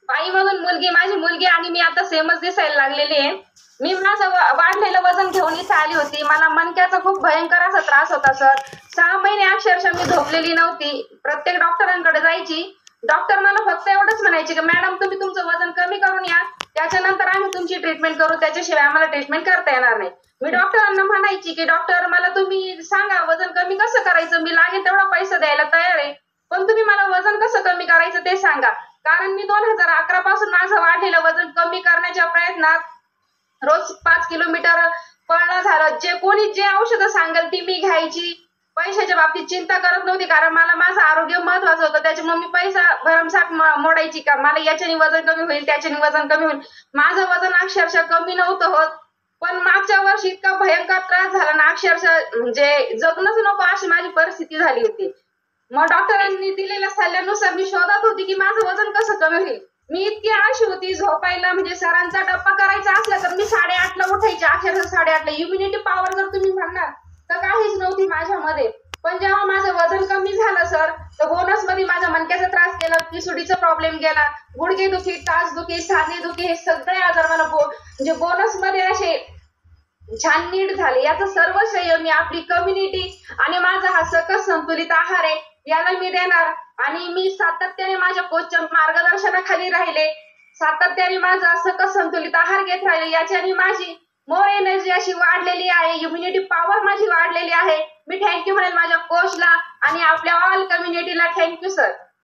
बाईमधून मुलगी, माझी मुलगी आणि मी आता सेमच दिसायला लागलेली आहे. मी माझं वाढलेलं वजन घेऊन इथे आली होती. मला मणक्याचा खूप भयंकर असा त्रास होता सर. 6 महिने अक्षरशः मी झोपलेली नव्हती. प्रत्येक डॉक्टरांकडे जायची. डॉक्टर मला फक्त एवढंच म्हणायचे की मॅडम तुम्ही तुमचं वजन कमी करून या, त्याच्यानंतर आम्ही तुमची ट्रीटमेंट करू, त्याच्याशिवाय आम्हाला ट्रीटमेंट करता येणार नाही. मी डॉक्टरांना म्हणायची की डॉक्टर मला तुम्ही सांगा वजन कमी कसं करायचं, मी लागेल तेवढा पैसा द्यायला तयार आहे, पण तुम्ही मला वजन कसं कमी करायचं ते सांगा. कारण मी 2011 पासून माझं वाढलेलं वजन कमी करण्याच्या प्रयत्नात रोज 5 किलोमीटर पळणं झालं. जे कोणी जे औषधं सांगेल ती मी घ्यायची. पैशाच्या बाबतीत चिंता करत नव्हती, कारण मला माझं आरोग्य महत्वाचं होतं. त्याच्यामुळे मी पैसा भरमसाठ मोडायची का मला याच्याने वजन कमी होईल, त्याच्याने वजन कमी होईल. माझं वजन अक्षरशः कमी नव्हतं होत. पण मागच्या वर्षी इतका भयंकर त्रास झाला ना, अक्षरशः म्हणजे जगणंच नको अशी माझी परिस्थिती झाली होती. मग डॉक्टरांनी दिलेल्या सल्ल्यानुसार मी शोधत होती की माझं वजन कसं कमी होईल. मी इतकी आळशी होती झोपायला, म्हणजे सरांचा डब्बा करायचा असला तर मी 8:30ला उठायचे, अक्षरशः 8:30ला. इम्युनिटी पॉवर जर तुम्ही म्हणणार तर काहीच नव्हती माझ्यामध्ये. पण जेव्हा माझं वजन कमी झालं सर, तर बोनस मध्ये माझ्या मणक्याचा त्रास गेला, पिसुडीचा प्रॉब्लेम गेला, गुडघे दुखी, टाचदुखी, सांधे दुखी, हे सगळे आजार मला म्हणजे बोनस मध्ये असे छान नीट झाले. याचं सर्व श्रेय मी आपली कम्युनिटी आणि माझा हा सकस संतुलित आहार आहे याला मी देणार. आणि मी सातत्याने माझ्या कोचच्या मार्गदर्शनाखाली राहिले, सातत्याने माझा सकस संतुलित आहार घेत राहिले, याच्याने माझी मोर एनर्जी अशी वाढलेली आहे, इम्युनिटी पॉवर माझी वाढलेली आहे. मी थँक्यू म्हणेल माझ्या कोचला आणि आपल्या ऑल कम्युनिटीला. Thank you sir.